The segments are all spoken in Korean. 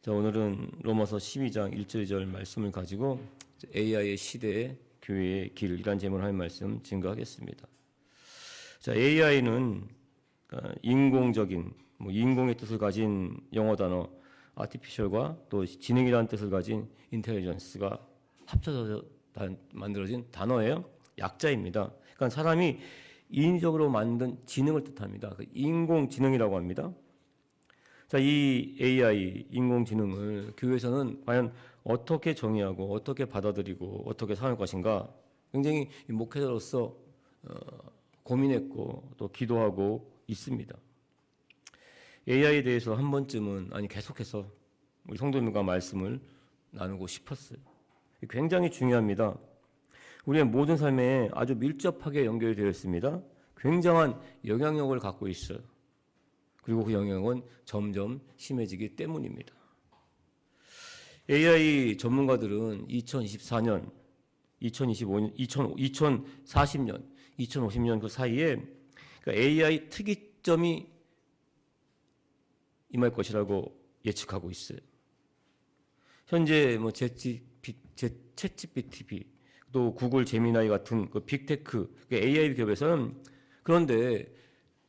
자, 오늘은 로마서 12장 1절 2절 말씀을 가지고 AI의 시대에 교회의 길이란 제목을 할 말씀 증거하겠습니다. 자, AI는 인공적인, 인공의 뜻을 가진 영어 단어 artificial과 또 지능이라는 뜻을 가진 intelligence가 합쳐서 만들어진 단어예요. 약자입니다. 그러니까 사람이 인위적으로 만든 지능을 뜻합니다. 인공지능이라고 합니다. 자, 이 AI, 인공지능을 교회에서는 과연 어떻게 정의하고 어떻게 받아들이고 어떻게 사용할 것인가 굉장히 목회자로서 고민했고 또 기도하고 있습니다. AI에 대해서 한 번쯤은, 계속해서 우리 성도님과 말씀을 나누고 싶었어요. 굉장히 중요합니다. 우리의 모든 삶에 아주 밀접하게 연결이 되어 있습니다. 굉장한 영향력을 갖고 있어요. 그리고 그 영향은 점점 심해지기 때문입니다. AI 전문가들은 2024년, 2025년, 2040년, 2050년 그 사이에 AI 특이점이 임할 것이라고 예측하고 있어요. 현재 챗GPT, 또 구글 제미나이 같은 그 빅테크, AI 기업에서는 그런데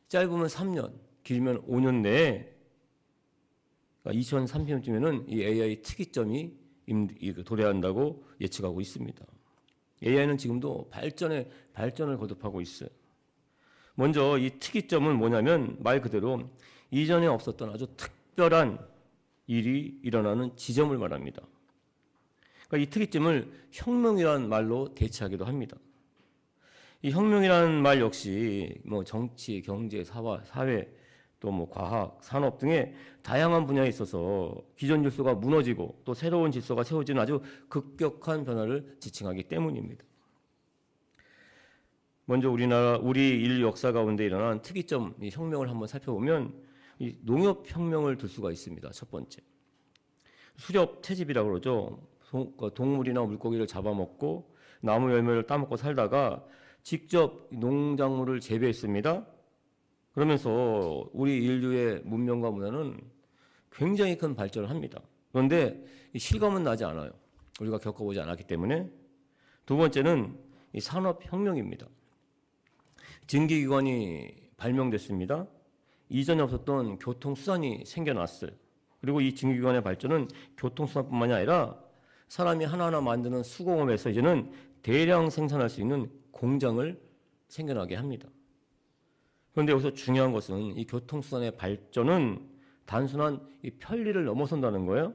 짧으면 3년, 길면 5년 내에 2030년쯤에는 이 AI 특이점이 도래한다고 예측하고 있습니다. AI는 지금도 발전을 거듭하고 있어요. 먼저 이 특이점은 뭐냐면 말 그대로 이전에 없었던 아주 특별한 일이 일어나는 지점을 말합니다. 그러니까 이 특이점을 혁명이라는 말로 대체하기도 합니다. 이 혁명이라는 말 역시 정치, 경제, 사회, 또 과학, 산업 등의 다양한 분야에 있어서 기존 질서가 무너지고 또 새로운 질서가 세워지는 아주 급격한 변화를 지칭하기 때문입니다. 먼저 우리 인류 역사 가운데 일어난 특이점, 이 혁명을 한번 살펴보면 이 농업혁명을 들 수가 있습니다. 첫 번째. 수렵 채집이라고 그러죠. 동물이나 물고기를 잡아먹고 나무 열매를 따먹고 살다가 직접 농작물을 재배했습니다. 그러면서 우리 인류의 문명과 문화는 굉장히 큰 발전을 합니다. 그런데 실감은 나지 않아요. 우리가 겪어보지 않았기 때문에. 두 번째는 이 산업혁명입니다. 증기기관이 발명됐습니다. 이전에 없었던 교통수단이 생겨났어요. 그리고 이 증기기관의 발전은 교통수단뿐만이 아니라 사람이 하나하나 만드는 수공업에서 이제는 대량 생산할 수 있는 공장을 생겨나게 합니다. 그런데 여기서 중요한 것은 이 교통수단의 발전은 단순한 이 편리를 넘어선다는 거예요.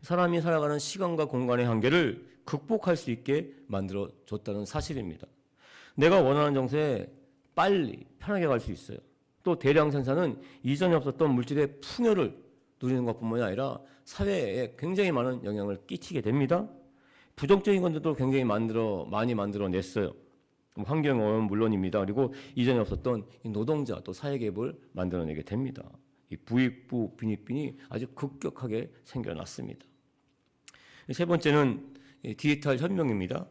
사람이 살아가는 시간과 공간의 한계를 극복할 수 있게 만들어줬다는 사실입니다. 내가 원하는 장소에 빨리 편하게 갈 수 있어요. 또 대량 생산은 이전에 없었던 물질의 풍요를 누리는 것뿐만이 아니라 사회에 굉장히 많은 영향을 끼치게 됩니다. 부정적인 것들도 굉장히 많이 만들어냈어요. 환경오염은 물론입니다. 그리고 이전에 없었던 이 노동자 또 사회계급을 만들어내게 됩니다. 이 부익부 빈익빈이 아주 급격하게 생겨났습니다. 세 번째는 디지털 혁명입니다.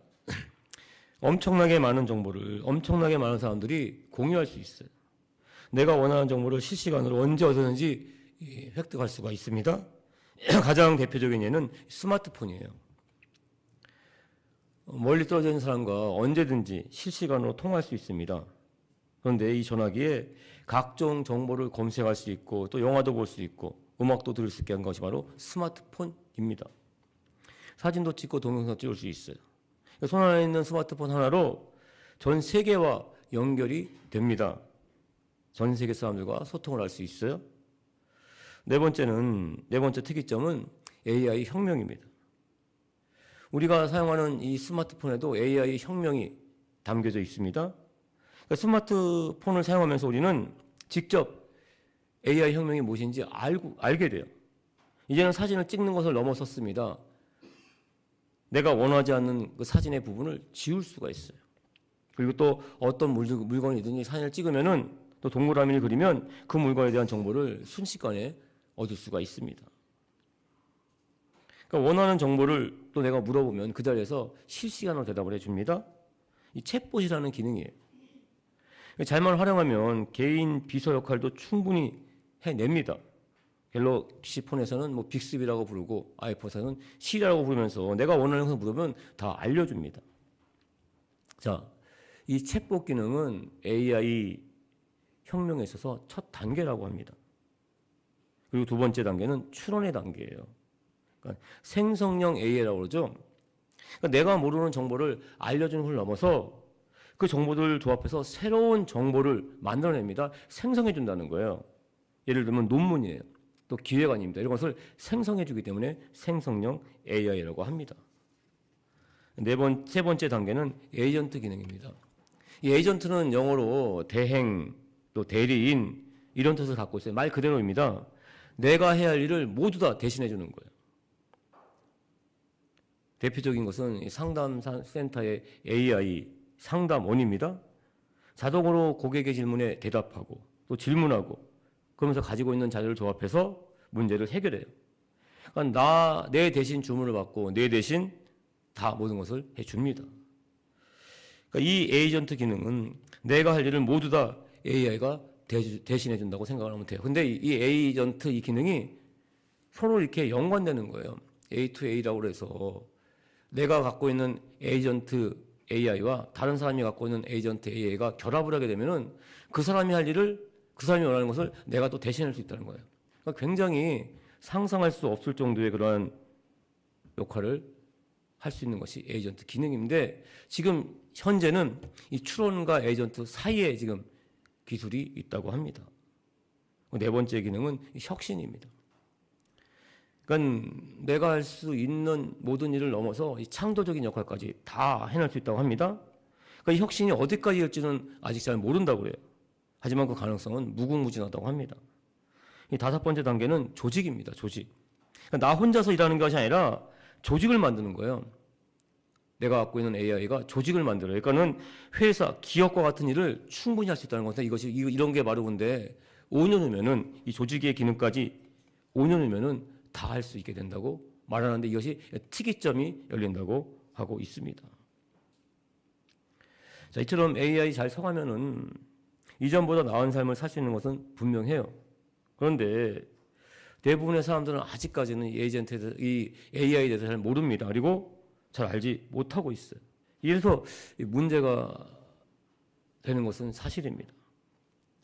엄청나게 많은 정보를 엄청나게 많은 사람들이 공유할 수 있어요. 내가 원하는 정보를 실시간으로 언제 어디든지 획득할 수가 있습니다. 가장 대표적인 예는 스마트폰이에요. 멀리 떨어져 있는 사람과 언제든지 실시간으로 통화할 수 있습니다. 그런데 이 전화기에 각종 정보를 검색할 수 있고 또 영화도 볼 수 있고 음악도 들을 수 있게 한 것이 바로 스마트폰입니다. 사진도 찍고 동영상 찍을 수 있어요. 손 안에 있는 스마트폰 하나로 전 세계와 연결이 됩니다. 전 세계 사람들과 소통을 할 수 있어요. 네 번째 특이점은 AI 혁명입니다. 우리가 사용하는 이 스마트폰에도 AI 혁명이 담겨져 있습니다. 그러니까 스마트폰을 사용하면서 우리는 직접 AI 혁명이 무엇인지 알게 돼요. 이제는 사진을 찍는 것을 넘어섰습니다. 내가 원하지 않는 그 사진의 부분을 지울 수가 있어요. 그리고 또 어떤 물건이든지 사진을 찍으면은 또 동그라미를 그리면 그 물건에 대한 정보를 순식간에 얻을 수가 있습니다. 그러니까 원하는 정보를 또 내가 물어보면 그 자리에서 실시간으로 대답을 해줍니다. 이 챗봇이라는 기능이에요. 잘만 활용하면 개인 비서 역할도 충분히 해냅니다. 갤럭시 폰에서는 뭐 빅스비라고 부르고 아이폰에서는 시리라고 부르면서 내가 원하는 것을 물으면 다 알려줍니다. 자, 이 챗봇 기능은 AI 혁명에 있어서 첫 단계라고 합니다. 그리고 두 번째 단계는 추론의 단계예요. 그러니까 생성형 AI라고 그러죠. 그러니까 내가 모르는 정보를 알려주는 걸 넘어서 그 정보들을 조합해서 새로운 정보를 만들어냅니다. 생성해 준다는 거예요. 예를 들면 논문이에요. 또 기획안입니다. 이런 것을 생성해 주기 때문에 생성형 AI라고 합니다. 세 번째 단계는 에이전트 기능입니다. 이 에이전트는 영어로 대행, 또 대리인 이런 뜻을 갖고 있어요. 말 그대로입니다. 내가 해야 할 일을 모두 다 대신해 주는 거예요. 대표적인 것은 상담센터의 AI 상담원입니다. 자동으로 고객의 질문에 대답하고 또 질문하고 그러면서 가지고 있는 자료를 조합해서 문제를 해결해요. 그러니까 내 대신 주문을 받고 내 대신 다 모든 것을 해줍니다. 그러니까 이 에이전트 기능은 내가 할 일을 모두 다 AI가 대신해 준다고 생각을 하면 돼요. 근데 이 에이전트 이 기능이 서로 이렇게 연관되는 거예요. A to A라고 해서 내가 갖고 있는 에이전트 AI와 다른 사람이 갖고 있는 에이전트 AI가 결합을 하게 되면은 그 사람이 할 일을 그 사람이 원하는 것을 내가 또 대신할 수 있다는 거예요. 그러니까 굉장히 상상할 수 없을 정도의 그러한 역할을 할 수 있는 것이 에이전트 기능인데 지금 현재는 이 추론과 에이전트 사이에 지금 기술이 있다고 합니다. 네 번째 기능은 혁신입니다. 그러니까 내가 할 수 있는 모든 일을 넘어서 이 창조적인 역할까지 다 해낼 수 있다고 합니다. 그러니까 이 혁신이 어디까지 일지는 아직 잘 모른다고 해요. 하지만 그 가능성은 무궁무진하다고 합니다. 이 다섯 번째 단계는 조직입니다. 조직. 그러니까 나 혼자서 일하는 것이 아니라 조직을 만드는 거예요. 내가 갖고 있는 AI가 조직을 만들어요. 그러니까는 회사, 기업과 같은 일을 충분히 할 수 있다는 건데 이런 게 바로 근데 5년 후면은 이 조직의 기능까지 5년 후면은 다 할 수 있게 된다고 말하는데 이것이 특이점이 열린다고 하고 있습니다. 자, 이처럼 AI 잘 써가면은 이전보다 나은 삶을 살 수 있는 것은 분명해요. 그런데 대부분의 사람들은 아직까지는 이 AI에 대해서 잘 모릅니다. 그리고 잘 알지 못하고 있어요. 이래서 문제가 되는 것은 사실입니다.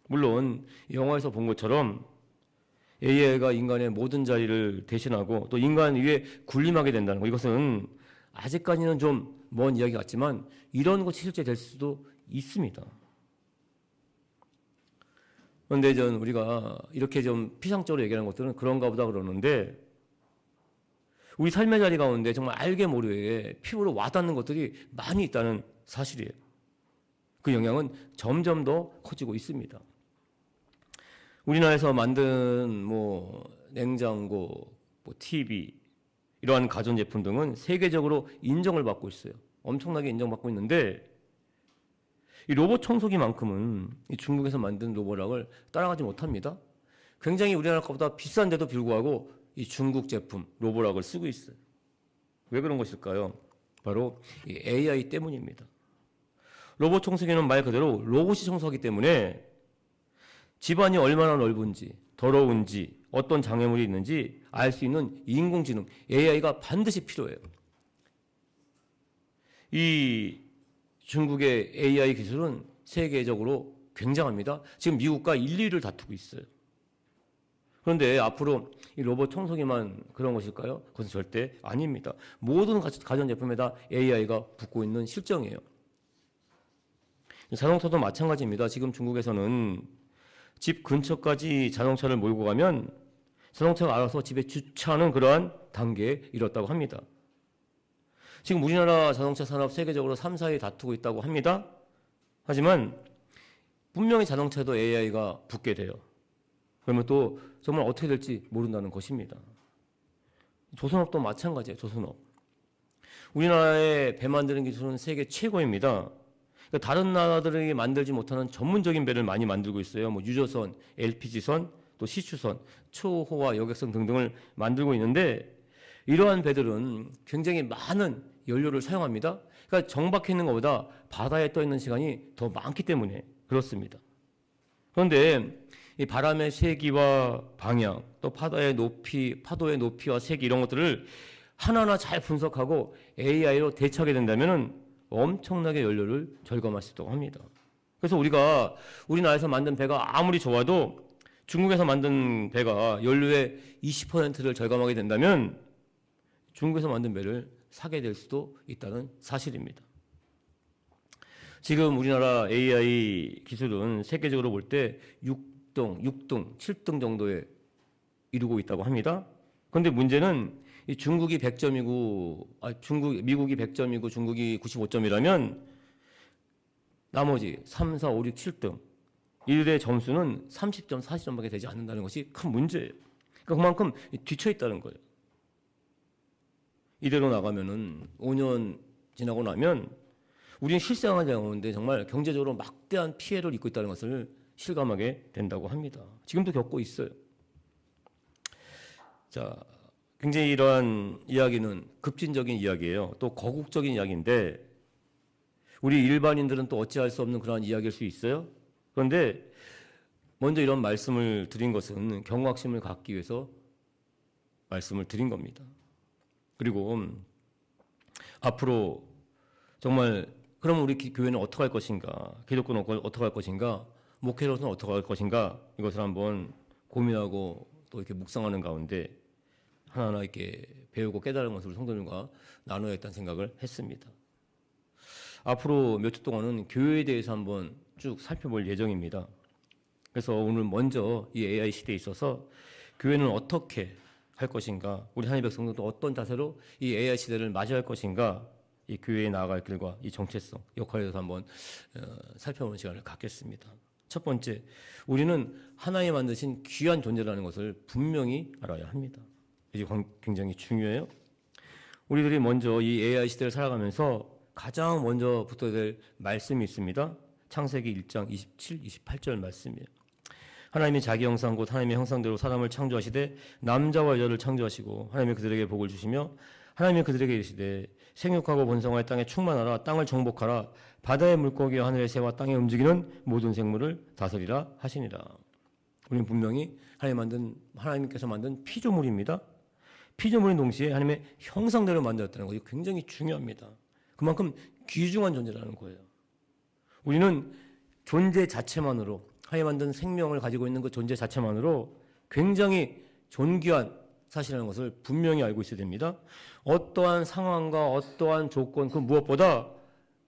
물론 영화에서 본 것처럼 AI가 인간의 모든 자리를 대신하고 또 인간 위에 군림하게 된다는 것, 이것은 아직까지는 좀 먼 이야기 같지만 이런 것이 실제 될 수도 있습니다. 그런데 우리가 이렇게 좀 피상적으로 얘기하는 것들은 그런가 보다 그러는데 우리 삶의 자리 가운데 정말 알게 모르게 피부로 와닿는 것들이 많이 있다는 사실이에요. 그 영향은 점점 더 커지고 있습니다. 우리나라에서 만든 냉장고, TV 이러한 가전제품 등은 세계적으로 인정을 받고 있어요. 엄청나게 인정받고 있는데 이 로봇 청소기만큼은 이 중국에서 만든 로봇락을 따라가지 못합니다. 굉장히 우리나라 것보다 비싼데도 불구하고 이 중국 제품 로봇락을 쓰고 있어요. 왜 그런 것일까요? 바로 이 AI 때문입니다. 로봇 청소기는 말 그대로 로봇이 청소하기 때문에 집안이 얼마나 넓은지, 더러운지, 어떤 장애물이 있는지 알 수 있는 인공지능, AI가 반드시 필요해요. 이 중국의 AI 기술은 세계적으로 굉장합니다. 지금 미국과 1, 2위를 다투고 있어요. 그런데 앞으로 이 로봇 청소기만 그런 것일까요? 그것은 절대 아닙니다. 모든 가전제품에다 AI가 붙고 있는 실정이에요. 자동차도 마찬가지입니다. 지금 중국에서는 집 근처까지 자동차를 몰고 가면 자동차가 알아서 집에 주차하는 그러한 단계에 이뤘다고 합니다. 지금 우리나라 자동차 산업 세계적으로 3, 4위 다투고 있다고 합니다. 하지만 분명히 자동차도 AI가 붙게 돼요. 그러면 또 정말 어떻게 될지 모른다는 것입니다. 조선업도 마찬가지예요. 조선업. 우리나라의 배 만드는 기술은 세계 최고입니다. 그러니까 다른 나라들이 만들지 못하는 전문적인 배를 많이 만들고 있어요. 유조선, LPG선, 또 시추선, 초호화 여객선 등등을 만들고 있는데 이러한 배들은 굉장히 많은 연료를 사용합니다. 그러니까 정박해 있는 것보다 바다에 떠 있는 시간이 더 많기 때문에 그렇습니다. 그런데 이 바람의 세기와 방향, 또 파도의 높이와 세기 이런 것들을 하나하나 잘 분석하고 AI로 대처하게 된다면 엄청나게 연료를 절감할 수 있다고 합니다. 그래서 우리나라에서 만든 배가 아무리 좋아도 중국에서 만든 배가 연료의 20%를 절감하게 된다면 중국에서 만든 배를 사게 될 수도 있다는 사실입니다. 지금 우리나라 AI 기술은 세계적으로 볼 때 6등, 7등 정도에 이루고 있다고 합니다. 그런데 문제는 이 미국이 100점이고 중국이 95점이라면 나머지 3, 4, 5, 6, 7등 이들의 점수는 30점, 40점밖에 되지 않는다는 것이 큰 문제예요. 그러니까 그만큼 뒤처 있다는 거예요. 이대로 나가면은 5년 지나고 나면 우리는 실생활에 나오는데 정말 경제적으로 막대한 피해를 입고 있다는 것을 실감하게 된다고 합니다. 지금도 겪고 있어요. 자, 굉장히 이러한 이야기는 급진적인 이야기예요. 또 거국적인 이야기인데 우리 일반인들은 또 어찌할 수 없는 그러한 이야기일 수 있어요. 그런데 먼저 이런 말씀을 드린 것은 경각심을 갖기 위해서 말씀을 드린 겁니다. 그리고 앞으로 정말 그럼 우리 교회는 어떻게 할 것인가? 기독교는 어떻게 할 것인가? 목회로서는 어떻게 할 것인가? 이것을 한번 고민하고 또 이렇게 묵상하는 가운데 하나하나 이렇게 배우고 깨달은 것을 성도님과 나눠야겠다는 생각을 했습니다. 앞으로 몇 주 동안은 교회에 대해서 한번 쭉 살펴볼 예정입니다. 그래서 오늘 먼저 이 AI 시대에 있어서 교회는 어떻게 할 것인가, 우리 하나님의 백성들도 어떤 자세로 이 AI 시대를 맞이할 것인가, 이 교회에 나아갈 길과 이 정체성, 역할에 대해서 한번 살펴보는 시간을 갖겠습니다. 첫 번째, 우리는 하나님 만드신 귀한 존재라는 것을 분명히 알아야 합니다. 이게 굉장히 중요해요. 우리들이 먼저 이 AI 시대를 살아가면서 가장 먼저 붙어야 될 말씀이 있습니다. 창세기 1장 27, 28절 말씀이에요. 하나님이 자기 형상 곧 하나님의 형상대로 사람을 창조하시되 남자와 여자를 창조하시고 하나님이 그들에게 복을 주시며 하나님이 그들에게 이르시되 생육하고 번성하여 땅에 충만하라 땅을 정복하라 바다의 물고기와 하늘의 새와 땅에 움직이는 모든 생물을 다스리라 하시니라. 우리는 분명히 하나님께서 만든 피조물입니다. 피조물인 동시에 하나님의 형상대로 만들었다는 것이 굉장히 중요합니다. 그만큼 귀중한 존재라는 거예요. 우리는 존재 자체만으로 하나님 만든 생명을 가지고 있는 그 존재 자체만으로 굉장히 존귀한 사실이라는 것을 분명히 알고 있어야 됩니다. 어떠한 상황과 어떠한 조건 그 무엇보다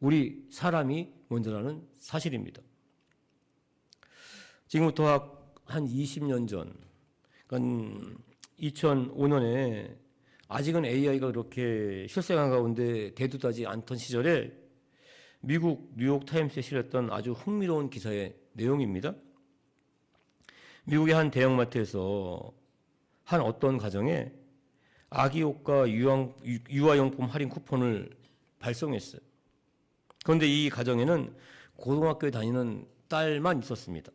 우리 사람이 먼저라는 사실입니다. 지금부터 한 20년 전, 그러니까 2005년에 아직은 AI가 그렇게 실생활 가운데 대두하지 않던 시절에 미국 뉴욕 타임스에 실렸던 아주 흥미로운 기사의 내용입니다. 미국의 한 대형마트에서 한 어떤 가정에 아기 옷과 유아용품 할인 쿠폰을 발송했어요. 그런데 이 가정에는 고등학교에 다니는 딸만 있었습니다.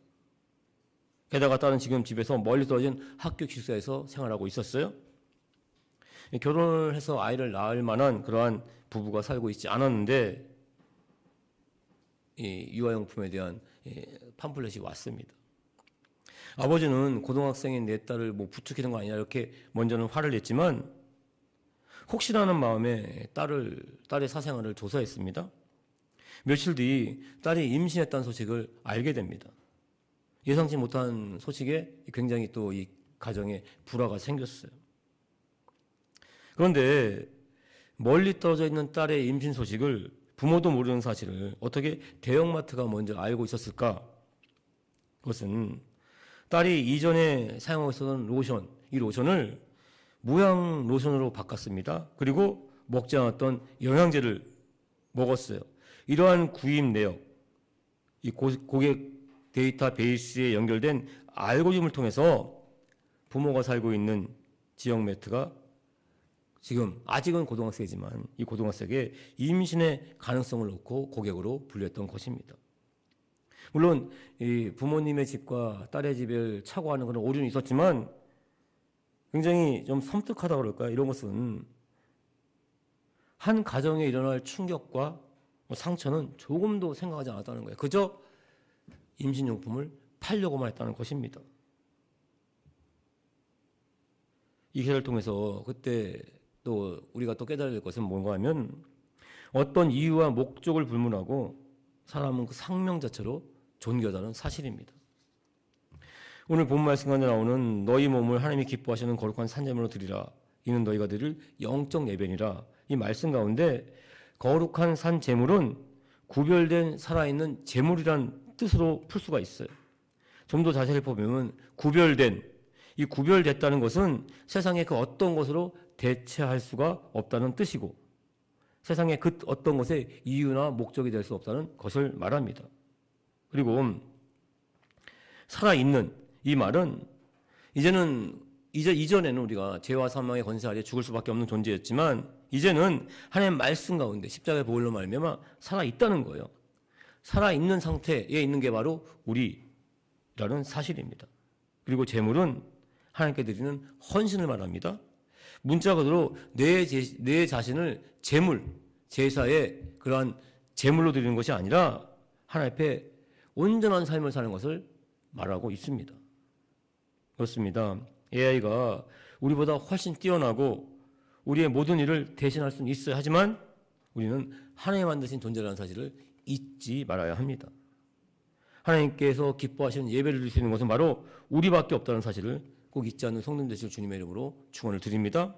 게다가 딸은 지금 집에서 멀리 떨어진 학교 기숙사에서 생활하고 있었어요. 결혼을 해서 아이를 낳을 만한 그러한 부부가 살고 있지 않았는데 이 유아용품에 대한 팜플렛이 왔습니다. 아버지는 고등학생인 내 딸을 부추기는 거 아니냐 이렇게 먼저는 화를 냈지만 혹시라는 마음에 딸의 사생활을 조사했습니다. 며칠 뒤 딸이 임신했다는 소식을 알게 됩니다. 예상치 못한 소식에 굉장히 또 이 가정에 불화가 생겼어요. 그런데 멀리 떨어져 있는 딸의 임신 소식을 부모도 모르는 사실을 어떻게 대형마트가 먼저 알고 있었을까? 그것은 딸이 이전에 사용하고 있었던 로션, 이 로션을 무향 로션으로 바꿨습니다. 그리고 먹지 않았던 영양제를 먹었어요. 이러한 구입 내역, 이 고객 데이터베이스에 연결된 알고리즘을 통해서 부모가 살고 있는 지역 매트가 지금 아직은 고등학생이지만 이 고등학생에게 임신의 가능성을 놓고 고객으로 분류했던 것입니다. 물론 이 부모님의 집과 딸의 집을 착오하는 그런 오류는 있었지만 굉장히 좀 섬뜩하다고 그럴까요? 이런 것은 한 가정에 일어날 충격과 상처는 조금도 생각하지 않았다는 거예요. 그저 임신용품을 팔려고만 했다는 것입니다. 이 기사를 통해서 그때 또 우리가 또 깨달아야 될 것은 뭔가 하면 어떤 이유와 목적을 불문하고 사람은 그 생명 자체로 존귀하다는 사실입니다. 오늘 본 말씀 가운데 나오는 너희 몸을 하나님이 기뻐하시는 거룩한 산제물로 드리라. 이는 너희가 드릴 영적 예배니라. 이 말씀 가운데 거룩한 산제물은 구별된 살아있는 제물이란 뜻으로 풀 수가 있어요. 좀 더 자세히 보면 이 구별됐다는 것은 세상의 그 어떤 것으로 대체할 수가 없다는 뜻이고 세상의 그 어떤 것의 이유나 목적이 될 수 없다는 것을 말합니다. 그리고 살아있는 이 말은 이전에는 우리가 죄와 사망의 권세 아래 죽을 수밖에 없는 존재였지만 이제는 하나님의 말씀 가운데 십자가의 보혈로 말미암아 살아있다는 거예요. 살아있는 상태에 있는 게 바로 우리라는 사실입니다. 그리고 제물은 하나님께 드리는 헌신을 말합니다. 문자 그대로 내 자신을 제물, 제사의 그러한 제물로 드리는 것이 아니라 하나님 앞에 온전한 삶을 사는 것을 말하고 있습니다. 그렇습니다. AI가 우리보다 훨씬 뛰어나고 우리의 모든 일을 대신할 수는 있어요. 하지만 우리는 하나님 만드신 존재라는 사실을 잊지 말아야 합니다. 하나님께서 기뻐하시는 예배를 드릴 수 있는 것은 바로 우리밖에 없다는 사실을 꼭 잊지 않는 성도님 되실 주님의 이름으로 축원을 드립니다.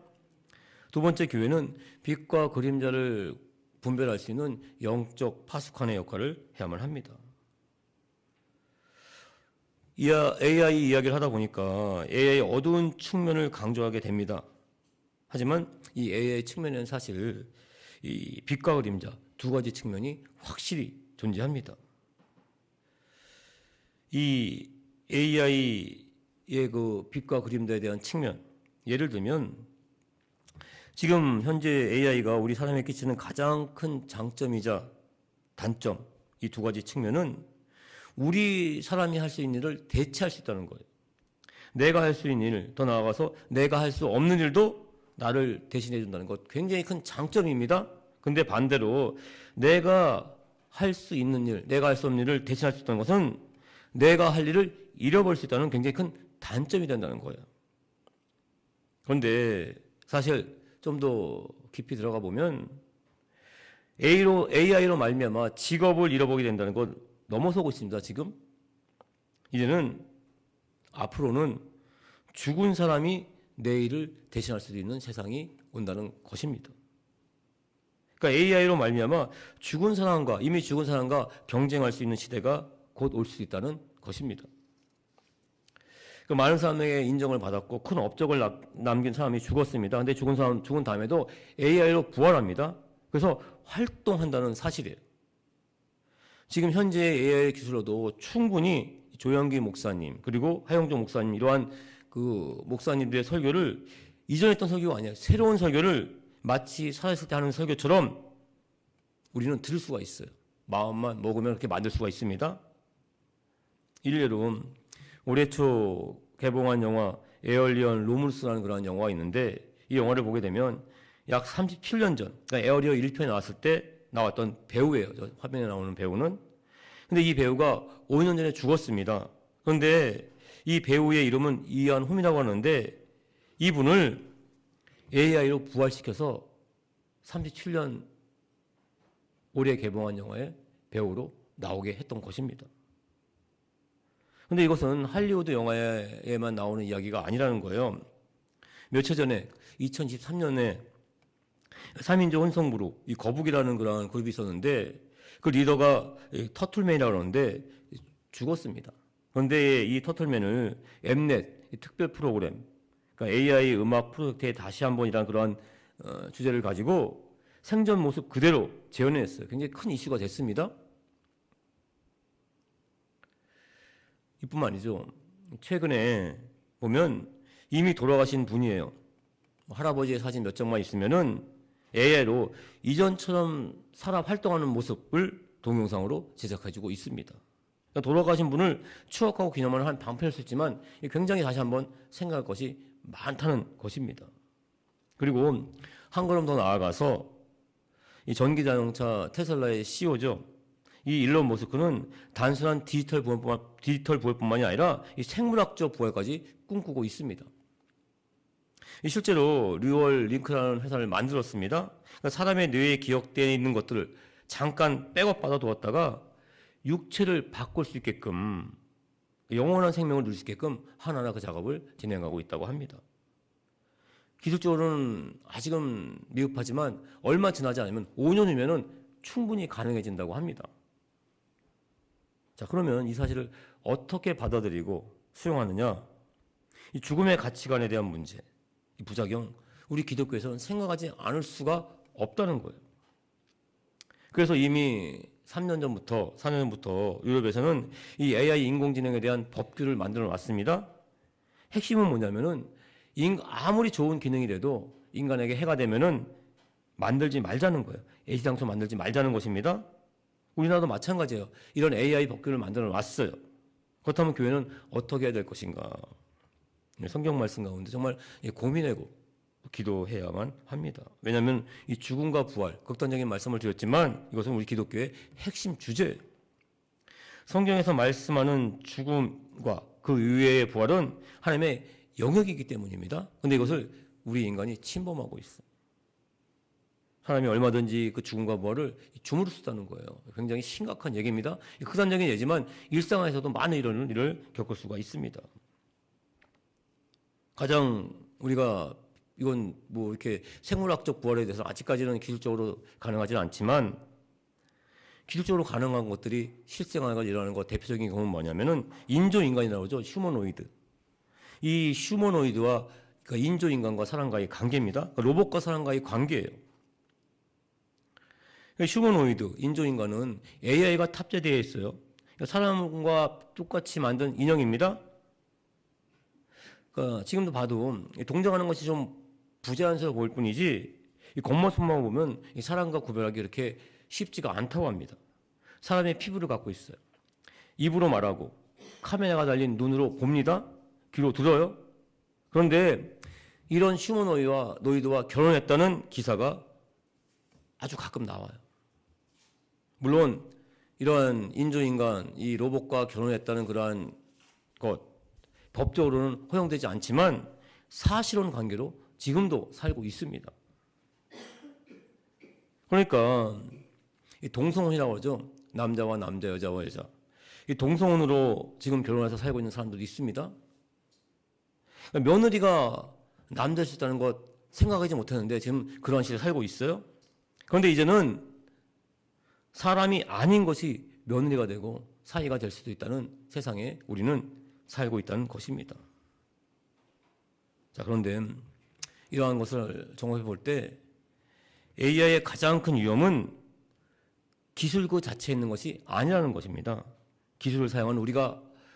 두 번째, 교회는 빛과 그림자를 분별할 수 있는 영적 파수칸의 역할을 해야만 합니다. AI 이야기를 하다 보니까 AI의 어두운 측면을 강조하게 됩니다. 하지만 이 AI 측면에는 사실 이 빛과 그림자 두 가지 측면이 확실히 존재합니다. 이 AI의 그 빛과 그림자에 대한 측면, 예를 들면 지금 현재 AI가 우리 사람에 끼치는 가장 큰 장점이자 단점, 이 두 가지 측면은 우리 사람이 할 수 있는 일을 대체할 수 있다는 거예요. 내가 할 수 있는 일, 더 나아가서 내가 할 수 없는 일도 나를 대신해 준다는 것, 굉장히 큰 장점입니다. 근데 반대로 내가 할 수 있는 일, 내가 할 수 없는 일을 대신할 수 있다는 것은 내가 할 일을 잃어버릴 수 있다는 굉장히 큰 단점이 된다는 거예요. 그런데 사실 좀 더 깊이 들어가 보면 AI로 말미암아 직업을 잃어보게 된다는 것 넘어서고 있습니다. 지금 이제는 앞으로는 죽은 사람이 내 일을 대신할 수도 있는 세상이 온다는 것입니다. 그러니까 AI로 말미암아 이미 죽은 사람과 경쟁할 수 있는 시대가 곧 올 수 있다는 것입니다. 그 많은 사람에게 인정을 받았고 큰 업적을 남긴 사람이 죽었습니다. 근데 죽은 다음에도 AI로 부활합니다. 그래서 활동한다는 사실이에요. 지금 현재 AI 기술로도 충분히 조영기 목사님 그리고 하영종 목사님 이러한 그 목사님들의 설교를 이전에 했던 설교가 아니에요. 새로운 설교를 마치 살아있을 때 하는 설교처럼 우리는 들을 수가 있어요. 마음만 먹으면 그렇게 만들 수가 있습니다. 일례로 올해 초 개봉한 영화 에얼리언 로물스라는 그런 영화가 있는데 이 영화를 보게 되면 약 37년 전, 그러니까 에어리어 1편에 나왔을 때 나왔던 배우예요. 저 화면에 나오는 배우는. 근데 이 배우가 5년 전에 죽었습니다. 그런데 이 배우의 이름은 이안홈이라고 하는데 이분을 AI로 부활시켜서 37년 올해 개봉한 영화의 배우로 나오게 했던 것입니다. 근데 이것은 할리우드 영화에만 나오는 이야기가 아니라는 거예요. 며칠 전에 2023년에 3인조 혼성그룹, 이 거북이라는 그런 그룹이 있었는데 그 리더가 터틀맨이라고 그러는데 죽었습니다. 그런데 이 터틀맨을 엠넷 특별 프로그램, 그러니까 AI 음악 프로젝트에 다시 한번 이런 그런 주제를 가지고 생전 모습 그대로 재현했어요. 굉장히 큰 이슈가 됐습니다. 이뿐만 아니죠. 최근에 보면 이미 돌아가신 분이에요. 할아버지의 사진 몇 장만 있으면은 AI로 이전처럼 살아 활동하는 모습을 동영상으로 제작해주고 있습니다. 그러니까 돌아가신 분을 추억하고 기념하는 한 방편일 수 있지만 굉장히 다시 한번 생각할 것이 많다는 것입니다. 그리고 한 걸음 더 나아가서 이 전기자동차 테슬라의 CEO죠. 이 일론 머스크는 단순한 디지털 부활뿐만이 아니라 이 생물학적 부활까지 꿈꾸고 있습니다. 실제로 뉴럴 링크라는 회사를 만들었습니다. 그러니까 사람의 뇌에 기억되어 있는 것들을 잠깐 백업 받아 두었다가 육체를 바꿀 수 있게끔, 영원한 생명을 누릴 수 있게끔 하나하나 그 작업을 진행하고 있다고 합니다. 기술적으로는 아직은 미흡하지만 얼마 지나지 않으면 5년 후면은 충분히 가능해진다고 합니다. 자, 그러면 이 사실을 어떻게 받아들이고 수용하느냐? 이 죽음의 가치관에 대한 문제, 이 부작용, 우리 기독교에서는 생각하지 않을 수가 없다는 거예요. 그래서 이미 3년 전부터, 4년 전부터 유럽에서는 이 AI 인공지능에 대한 법규를 만들어 놨습니다. 핵심은 뭐냐면은 아무리 좋은 기능이라도 인간에게 해가 되면은 만들지 말자는 거예요. 애시당초 만들지 말자는 것입니다. 우리나라도 마찬가지예요. 이런 AI 법규를 만들어 놨어요. 그렇다면 교회는 어떻게 해야 될 것인가? 성경 말씀 가운데 정말 고민하고 기도해야만 합니다. 왜냐하면 이 죽음과 부활, 극단적인 말씀을 드렸지만 이것은 우리 기독교의 핵심 주제예요. 성경에서 말씀하는 죽음과 그 이외의 부활은 하나님의 영역이기 때문입니다. 그런데 이것을 우리 인간이 침범하고 있어요. 하나님이 얼마든지 그 죽음과 부활을 주무를 수 있다는 거예요. 굉장히 심각한 얘기입니다. 극단적인 예지만 일상에서도 많은 이런 일을 겪을 수가 있습니다. 가장 우리가 이건 뭐 이렇게 생물학적 부활에 대해서 아직까지는 기술적으로 가능하지는 않지만 기술적으로 가능한 것들이 실생활에 일어나는 것 대표적인 경우는 뭐냐면은 인조인간이라고 하죠. 휴머노이드. 이 휴머노이드와 그 인조인간과 사람과의 관계입니다. 로봇과 사람과의 관계예요. 휴머노이드, 인조인간은 AI가 탑재되어 있어요. 사람과 똑같이 만든 인형입니다. 그러니까 지금도 봐도 동작하는 것이 좀 부자연스러워 보일 뿐이지 이 겉모습만 보면 이 사람과 구별하기 이렇게 쉽지가 않다고 합니다. 사람의 피부를 갖고 있어요. 입으로 말하고 카메라가 달린 눈으로 봅니다. 귀로 들어요. 그런데 이런 휴머노이드와 결혼했다는 기사가 아주 가끔 나와요. 물론 이러한 인조인간, 이 로봇과 결혼했다는 그러한 것 법적으로는 허용되지 않지만 사실혼 관계로 지금도 살고 있습니다. 그러니까 이 동성혼이라고 하죠. 남자와 남자, 여자와 여자. 이 동성혼으로 지금 결혼해서 살고 있는 사람들도 있습니다. 그러니까 며느리가 남자일 수 있다는 것 생각하지 못했는데 지금 그런 시대에 살고 있어요. 그런데 이제는 사람이 아닌 것이 며느리가 되고 사위가 될 수도 있다는 세상에 우리는 살고 있다는 것입니다. 자, 그런데 이러한 것을 종합해 볼 때 AI의 가장 큰 위험은 기술 그 자체에 있는 것이 아니라는 것입니다. 기술을 사용하는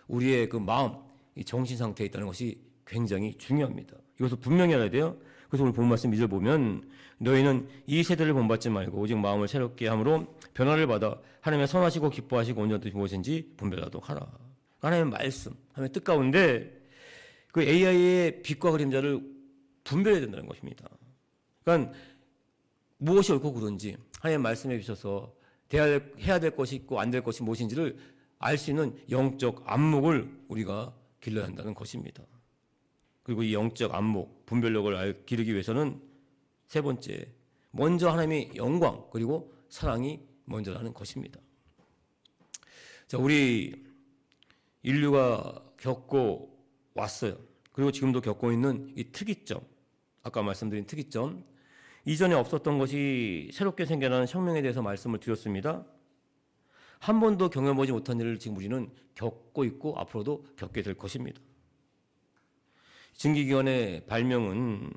우리의 그 마음, 이 정신 상태에 있다는 것이 굉장히 중요합니다. 이것을 분명히 알아야 돼요. 그래서 오늘 본 말씀 2절 보면 너희는 이 세대를 본받지 말고 오직 마음을 새롭게 함으로 변화를 받아 하나님의 선하시고 기뻐하시고 온전한 뜻이 무엇인지 분별하도록 하라. 하나님의 말씀, 하나님의 뜻 가운데 그 AI의 빛과 그림자를 분별해야 된다는 것입니다. 그러니까 무엇이 옳고 그른지 하나님의 말씀에 비춰서 해야 될 것이 있고 안 될 것이 무엇인지를 알 수 있는 영적 안목을 우리가 길러야 한다는 것입니다. 그리고 이 영적 안목, 분별력을 기르기 위해서는 세 번째, 먼저 하나님의 영광 그리고 사랑이 먼저라는 것입니다. 자, 우리 인류가 겪고 왔어요. 그리고 지금도 겪고 있는 이 특이점, 아까 말씀드린 특이점, 이전에 없었던 것이 새롭게 생겨나는 혁명에 대해서 말씀을 드렸습니다. 한 번도 경험해보지 못한 일을 지금 우리는 겪고 있고 앞으로도 겪게 될 것입니다. 증기기관의 발명은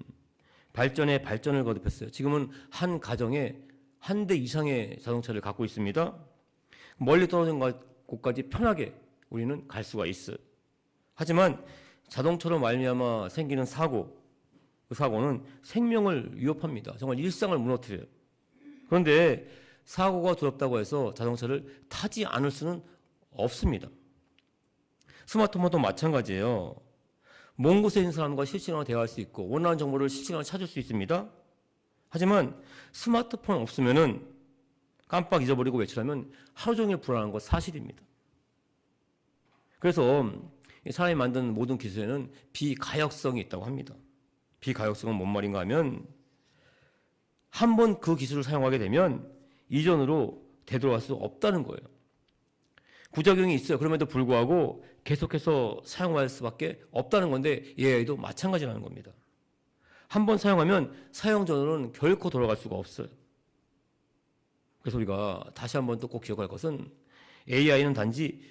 발전에 발전을 거듭했어요. 지금은 한 가정에 한 대 이상의 자동차를 갖고 있습니다. 멀리 떨어진 곳까지 편하게 우리는 갈 수가 있어요. 하지만 자동차로 말미암아 생기는 사고, 그 사고는 생명을 위협합니다. 정말 일상을 무너뜨려요. 그런데 사고가 두렵다고 해서 자동차를 타지 않을 수는 없습니다. 스마트폰도 마찬가지예요. 먼 곳에 있는 사람과 실시간으로 대화할 수 있고 원하는 정보를 실시간으로 찾을 수 있습니다. 하지만 스마트폰 없으면은 깜빡 잊어버리고 외출하면 하루 종일 불안한 것 사실입니다. 그래서 사람이 만든 모든 기술에는 비가역성이 있다고 합니다. 비가역성은 뭔 말인가 하면 한 번 그 기술을 사용하게 되면 이전으로 되돌아갈 수 없다는 거예요. 부작용이 있어요. 그럼에도 불구하고 계속해서 사용할 수밖에 없다는 건데 AI도 마찬가지라는 겁니다. 한 번 사용하면 사용 전으로는 결코 돌아갈 수가 없어요. 그래서 우리가 다시 한번 또 꼭 기억할 것은 AI는 단지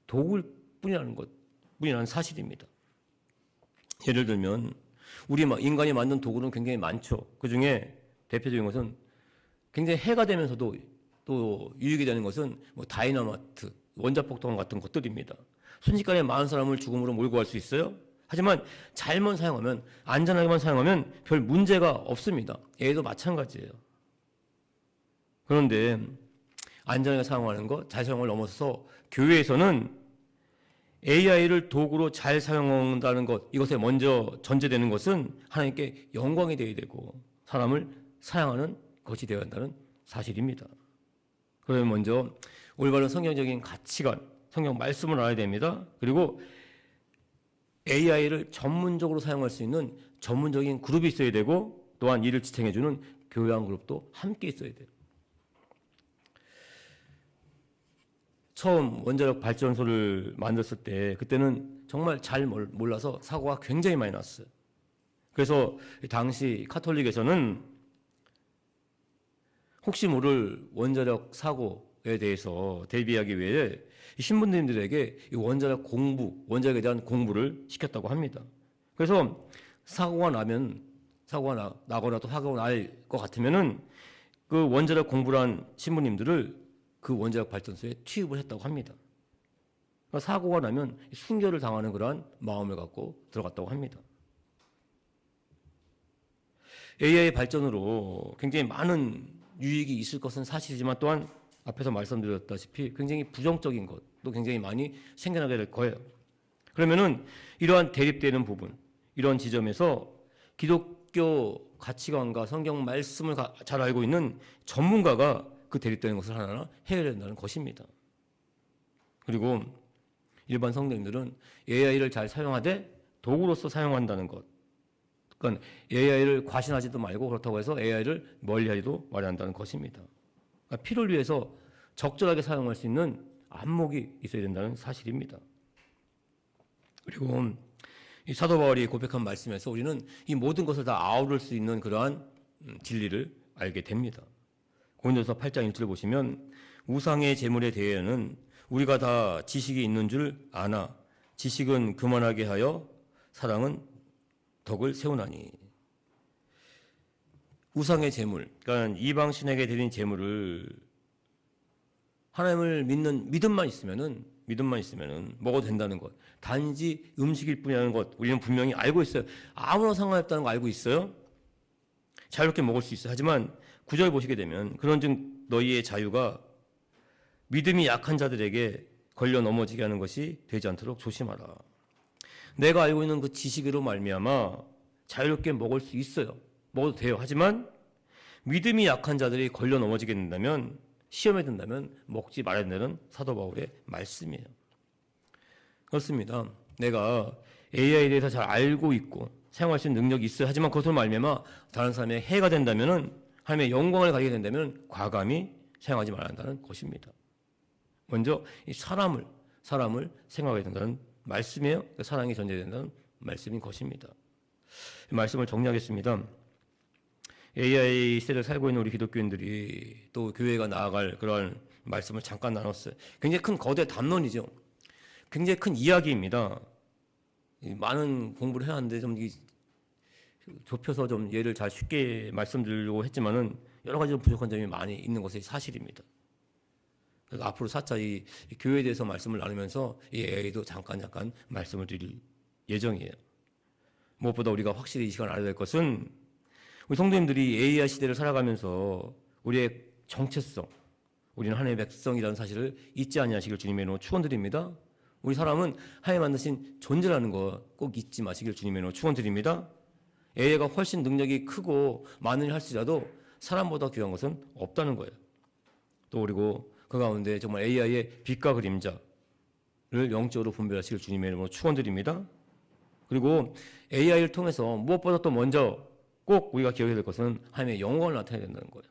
도구일 뿐이라는 사실입니다. 예를 들면 우리 인간이 만든 도구는 굉장히 많죠. 그중에 대표적인 것은 굉장히 해가 되면서도 또 유익이 되는 것은 뭐 다이너마이트, 원자폭탄 같은 것들입니다. 순식간에 많은 사람을 죽음으로 몰고 갈 수 있어요. 하지만 잘만 사용하면, 안전하게만 사용하면 별 문제가 없습니다. 얘도 마찬가지예요. 그런데 안전하게 사용하는 것, 잘 사용을 넘어서서 교회에서는 AI를 도구로 잘 사용한다는 것, 이것에 먼저 전제되는 것은 하나님께 영광이 되어야 되고 사람을 사용하는 것이 되어야 한다는 사실입니다. 그러면 먼저 올바른 성경적인 가치관, 성경 말씀을 알아야 됩니다. 그리고 AI를 전문적으로 사용할 수 있는 전문적인 그룹이 있어야 되고 또한 이를 지탱해주는 교양 그룹도 함께 있어야 돼요. 처음 원자력 발전소를 만들었을 때 그때는 정말 잘 몰라서 사고가 굉장히 많이 났어요. 그래서 당시 카톨릭에서는 혹시 모를 원자력 사고에 대해서 대비하기 위해 신부님들에게 이 원자력 공부, 원자력에 대한 공부를 시켰다고 합니다. 그래서 사고가 나거나 또 사고가 날 것 같으면은 그 원자력 공부란 신부님들을 그 원자력 발전소에 투입을 했다고 합니다. 그러니까 사고가 나면 순교를 당하는 그러한 마음을 갖고 들어갔다고 합니다. AI 발전으로 굉장히 많은 유익이 있을 것은 사실이지만 또한 앞에서 말씀드렸다시피 굉장히 부정적인 것도 굉장히 많이 생겨나게 될 거예요. 그러면은 이러한 대립되는 부분, 이런 지점에서 기독교 가치관과 성경 말씀을 잘 알고 있는 전문가가 그 대립되는 것을 하나하나 해결해야 된다는 것입니다. 그리고 일반 성도님들은 AI를 잘 사용하되 도구로서 사용한다는 것. 그러니까 AI를 과신하지도 말고 그렇다고 해서 AI를 멀리하지도 말아야 한다는 것입니다. 그러니까 필요를 위해서 적절하게 사용할 수 있는 안목이 있어야 된다는 사실입니다. 그리고 이 사도 바울이 고백한 말씀에서 우리는 이 모든 것을 다 아우를 수 있는 그러한 진리를 알게 됩니다. 고린도서 8장 1절 보시면 우상의 제물에 대해서는 우리가 다 지식이 있는 줄 아나 지식은 교만하게 하여 사랑은 덕을 세우나니. 우상의 제물, 그러니까 이방 신에게 드린 제물을 하나님을 믿는 믿음만 있으면은 먹어도 된다는 것. 단지 음식일 뿐이라는 것 우리는 분명히 알고 있어요. 아무런 상관없다는 거 알고 있어요. 자유롭게 먹을 수 있어요. 하지만 9절 보시게 되면 그런즉 너희의 자유가 믿음이 약한 자들에게 걸려 넘어지게 하는 것이 되지 않도록 조심하라. 내가 알고 있는 그 지식으로 말미암아 자유롭게 먹을 수 있어요. 먹어도 돼요. 하지만 믿음이 약한 자들이 걸려 넘어지게 된다면, 시험에 든다면 먹지 말아야 된다는 사도 바울의 말씀이에요. 그렇습니다. 내가 AI에 대해서 잘 알고 있고 사용할 수 있는 능력이 있어요. 하지만 그것으로 말미암아 다른 사람의 해가 된다면, 하나님의 영광을 가지게 된다면 과감히 사용하지 말아야 한다는 것입니다. 먼저 이 사람을 생각해야 된다는 말씀이에요. 사랑이 전제된다는 말씀인 것입니다. 이 말씀을 정리하겠습니다. AI 시대를 살고 있는 우리 기독교인들이 또 교회가 나아갈 그런 말씀을 잠깐 나눴어요. 굉장히 큰 거대 담론이죠. 굉장히 큰 이야기입니다. 많은 공부를 해야 하는데 좀 좁혀서 좀 예를 잘 쉽게 말씀드리려고 했지만은 여러 가지 부족한 점이 많이 있는 것이 사실입니다. 그래서 앞으로 차차 이 교회에 대해서 말씀을 나누면서 이 AI도 잠깐 말씀을 드릴 예정이에요. 무엇보다 우리가 확실히 이 시간 알아야 될 것은 우리 성도님들이 AI 시대를 살아가면서 우리의 정체성, 우리는 하나님의 백성이라는 사실을 잊지 아니하시길 주님의 이름으로 축원드립니다. 우리 사람은 하나님 만드신 존재라는 거 꼭 잊지 마시길 주님의 이름으로 축원드립니다. AI가 훨씬 능력이 크고 많은 일을 할지라도 사람보다 귀한 것은 없다는 거예요. 또 그리고 그 가운데 정말 AI의 빛과 그림자를 영적으로 분별하시길 주님의 이름으로 축원드립니다. 그리고 AI를 통해서 무엇보다 또 먼저 꼭 우리가 기억해야 될 것은 하나님의 영광을 나타내야 된다는 거예요.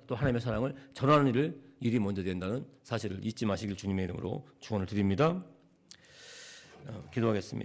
또 하나님의 사랑을 전하는 일이 먼저 된다는 사실을 잊지 마시길 주님의 이름으로 축원을 드립니다. 기도하겠습니다.